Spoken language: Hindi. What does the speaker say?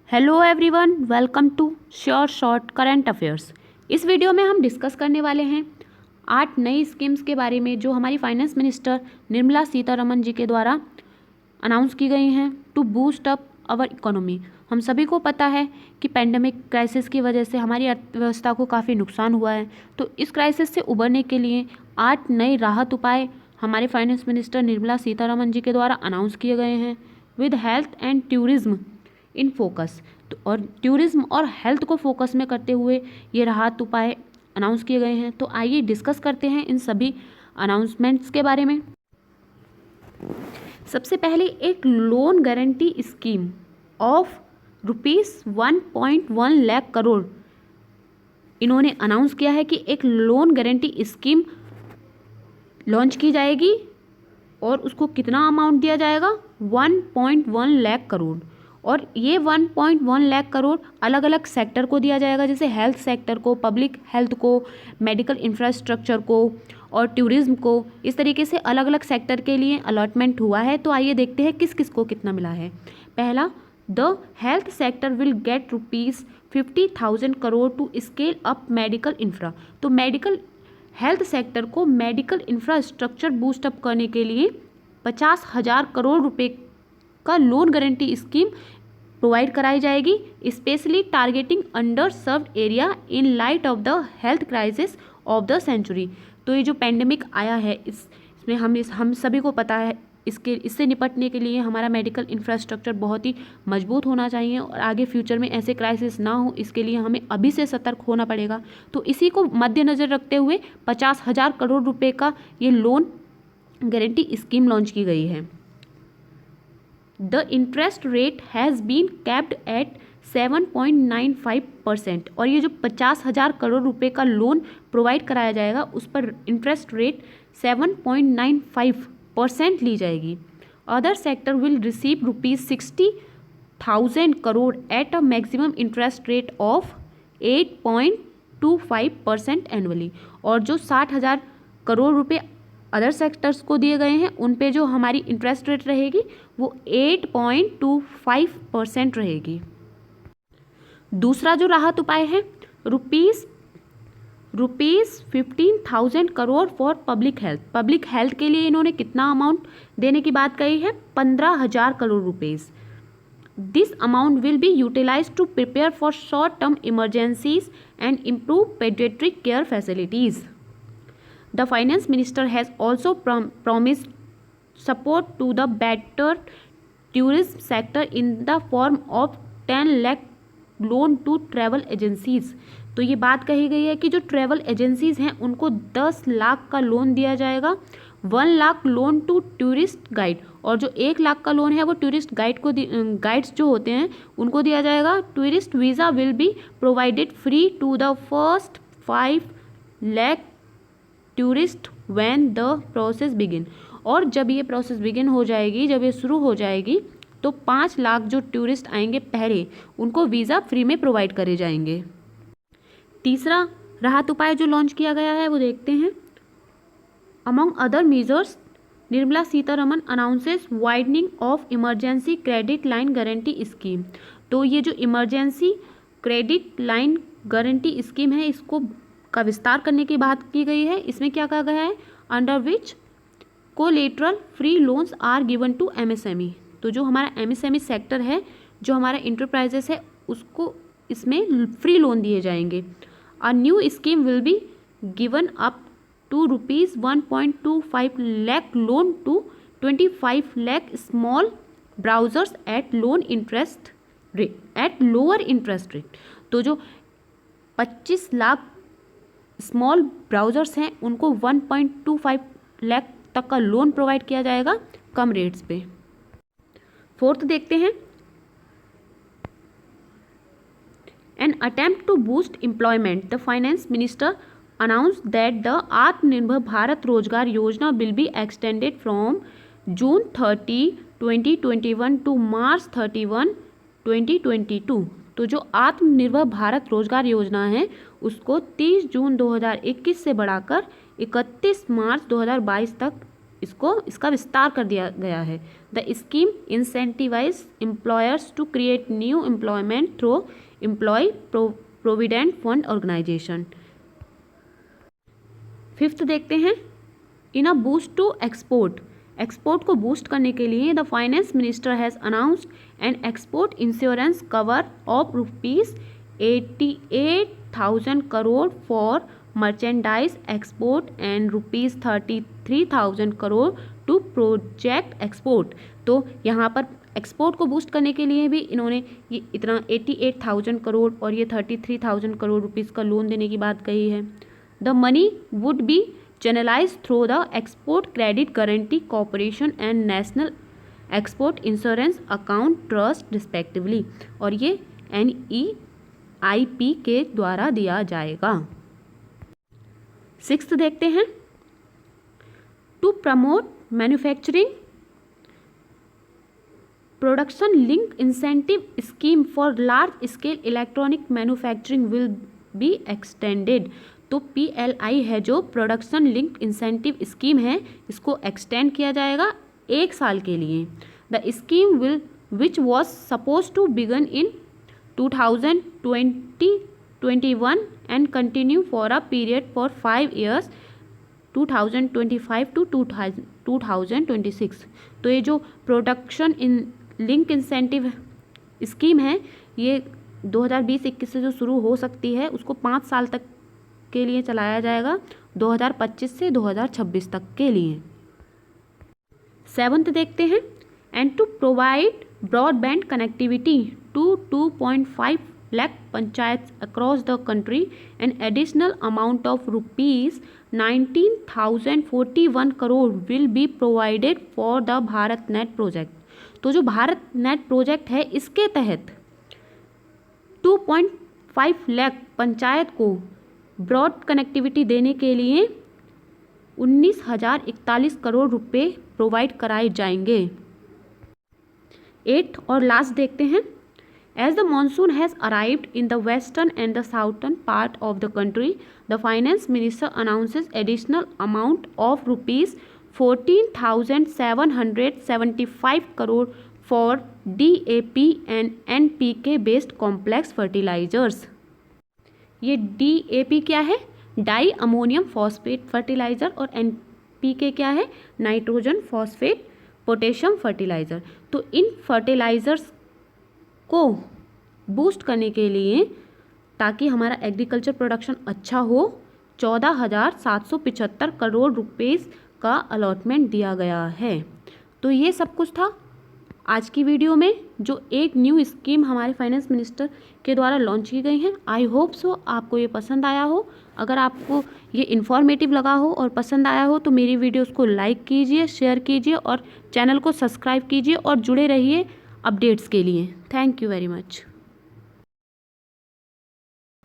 Hello everyone, welcome to sure short current affairs. इस वीडियो में हम डिस्कस करने वाले हैं 8 नई स्कीम्स के बारे में जो हमारी फाइनेंस मिनिस्टर निर्मला सीतारमण जी के द्वारा अनाउंस की गई हैं to boost up our economy. हम सभी को पता है कि पेंडेमिक क्राइसिस की वजह से हमारी अर्थव्यवस्था को काफ़ी नुकसान हुआ है, तो इस क्राइसिस से उबरने के लिए 8 नए राहत उपाय हमारे फाइनेंस मिनिस्टर निर्मला सीतारमण जी के द्वारा अनाउंस किए गए हैं with health and tourism in focus. तो और टूरिज्म और हेल्थ को फोकस में करते हुए ये राहत उपाय अनाउंस किए गए हैं। तो आइए डिस्कस करते हैं इन सभी अनाउंसमेंट्स के बारे में। सबसे पहले एक loan guarantee scheme of ₹1.1 lakh crore इन्होंने अनाउंस किया है कि एक लोन गारंटी स्कीम लॉन्च की जाएगी और उसको कितना अमाउंट दिया जाएगा 1.1 लाख करोड़। और ये 1.1 लाख करोड़ अलग अलग सेक्टर को दिया जाएगा, जैसे हेल्थ सेक्टर को, पब्लिक हेल्थ को, मेडिकल इंफ्रास्ट्रक्चर को और टूरिज्म को। इस तरीके से अलग अलग सेक्टर के लिए अलॉटमेंट हुआ है। तो आइए देखते हैं किस किस को कितना मिला है। पहला, the health sector will get ₹50,000 crore to scale up medical infra. तो मेडिकल हेल्थ सेक्टर को मेडिकल इंफ्रास्ट्रक्चर बूस्ट अप करने के लिए 50,000 करोड़ रुपए का लोन गारंटी स्कीम प्रोवाइड कराई जाएगी, specially targeting underserved area in light of the health crisis of the century. तो ये जो पेंडेमिक आया है इसमें हम सभी को पता है इससे निपटने के लिए हमारा मेडिकल इंफ्रास्ट्रक्चर बहुत ही मजबूत होना चाहिए और आगे फ्यूचर में ऐसे क्राइसिस ना हो, इसके लिए हमें अभी से सतर्क होना पड़ेगा। तो इसी को मद्देनज़र रखते हुए 50,000 करोड़ रुपए का ये लोन गारंटी स्कीम लॉन्च की गई है। The interest rate has been capped at 7.95%। और ये जो 50,000 करोड़ रुपए का लोन प्रोवाइड कराया जाएगा उस पर इंटरेस्ट रेट 7.95% ली जाएगी। Other sector will receive ₹60,000 crore at a maximum interest rate of 8.25% annually. और जो 60,000 करोड़ रुपए अदर सेक्टर्स को दिए गए हैं उन पे जो हमारी इंटरेस्ट रेट रहेगी वो 8.25% रहेगी। दूसरा जो राहत उपाय है rupees 15,000 crore for public health. Public health के लिए इन्होंने कितना अमाउंट देने की बात कही है 15,000 crore rupees. This amount will be utilise to prepare for short term emergencies and improve paediatric care facilities. The finance minister has also promised support to the better tourism sector in the form of 10 lakh loan to travel agencies। तो ये बात कही गई है कि जो ट्रैवल एजेंसीज हैं उनको 10 लाख का लोन दिया जाएगा। 1 lakh loan to tourist guide, और जो 1 लाख का लोन है वो टूरिस्ट गाइड को गाइड्स जो होते हैं उनको दिया जाएगा। Tourist visa will be provided free to the first 5 lakh tourist when the process begin. और जब ये प्रोसेस बिगिन हो जाएगी, जब ये शुरू हो जाएगी, तो 5 लाख जो टूरिस्ट आएंगे पहले उनको वीज़ा फ्री में प्रोवाइड करे जाएंगे। तीसरा राहत उपाय जो लॉन्च किया गया है वो देखते हैं। Among other measures Nirmala Sitharaman announces widening of emergency credit line guarantee scheme. तो ये जो emergency credit line guarantee scheme है इसको का विस्तार करने की बात की गई है। इसमें क्या कहा गया है, under which collateral free loans are given to MSME. तो जो हमारा एमएसएमई सेक्टर है, जो हमारा इंटरप्राइजेस है, उसको इसमें फ्री लोन दिए जाएंगे। A new scheme will be given up to ₹1.25 lakh loan to 25 lakh small browsers at lower interest rate. तो जो 25 लाख स्मॉल ब्राउजर्स हैं उनको 1.25 लाख तक का लोन प्रोवाइड किया जाएगा कम रेट्स पे। फोर्थ देखते हैं, an attempt to boost employment. The finance minister announced that the Atmanirbhar Bharat Rozgar Yojana will be extended from June 30, 2021 to March 31, 2022। तो जो आत्मनिर्भर भारत रोजगार योजना है उसको 30 जून 2021 से बढ़ाकर 31 मार्च 2022 तक इसका विस्तार कर दिया गया है। The scheme incentivise employers to create new employment through employ provident fund organisation. Fifth देखते हैं, in a boost to export को बूस्ट करने के लिए the finance minister has announced an export insurance cover of ₹88,000 crore for merchandise export and ₹33,000 crore to project export. तो यहाँ पर एक्सपोर्ट को बूस्ट करने के लिए भी इन्होंने ये इतना 88,000 करोड़ और ये 33,000 करोड़ रुपीज़ का लोन देने की बात कही है। The money would be channelized through the Export Credit Guarantee Corporation and National Export Insurance Account Trust respectively, और ये NEIP के द्वारा दिया जाएगा। सिक्स्थ देखते हैं, to promote manufacturing production link incentive scheme for large scale electronic manufacturing will be extended. तो PLI है जो प्रोडक्शन लिंक इंसेंटिव स्कीम है, इसको एक्सटेंड किया जाएगा 1 साल के लिए। The scheme which was suppose to begin in 2021 and continue for a period for 5 years 2025 to 2026। तो ये जो प्रोडक्शन लिंक इंसेंटिव स्कीम है ये 2020-21 से जो शुरू हो सकती है उसको 5 साल तक के लिए चलाया जाएगा, 2025 से 2026 तक के लिए। सेवंथ देखते हैं, and to provide broadband connectivity to 2.5 lakh panchayat across the country an additional amount of ₹19,041 crore will be provided for the Bharat net project. तो जो भारत नेट प्रोजेक्ट है इसके तहत 2.5 लाख पंचायत को ब्रॉड कनेक्टिविटी देने के लिए 19,041 करोड़ रुपए प्रोवाइड कराए जाएंगे। 8th और लास्ट देखते हैं, as the monsoon has arrived in the western and the southern part of the country the finance minister announces additional amount of ₹14,775 crore for DAP and NPK based complex fertilisers. ये DAP क्या है, डाई अमोनियम फॉस्फेट फर्टिलाइज़र, और NPK क्या है, नाइट्रोजन फॉस्फेट पोटेशियम फर्टिलाइज़र। तो इन फर्टिलाइज़र्स को बूस्ट करने के लिए ताकि हमारा एग्रीकल्चर प्रोडक्शन अच्छा हो 14,775 करोड़ रुपीस का अलॉटमेंट दिया गया है। तो ये सब कुछ था आज की वीडियो में जो एक न्यू स्कीम हमारे फाइनेंस मिनिस्टर के द्वारा लॉन्च की गई हैं। आई होप सो आपको ये पसंद आया हो। अगर आपको ये इन्फॉर्मेटिव लगा हो और पसंद आया हो तो मेरी वीडियोस को लाइक कीजिए, शेयर कीजिए और चैनल को सब्सक्राइब कीजिए और जुड़े रहिए अपडेट्स के लिए। Thank you very much.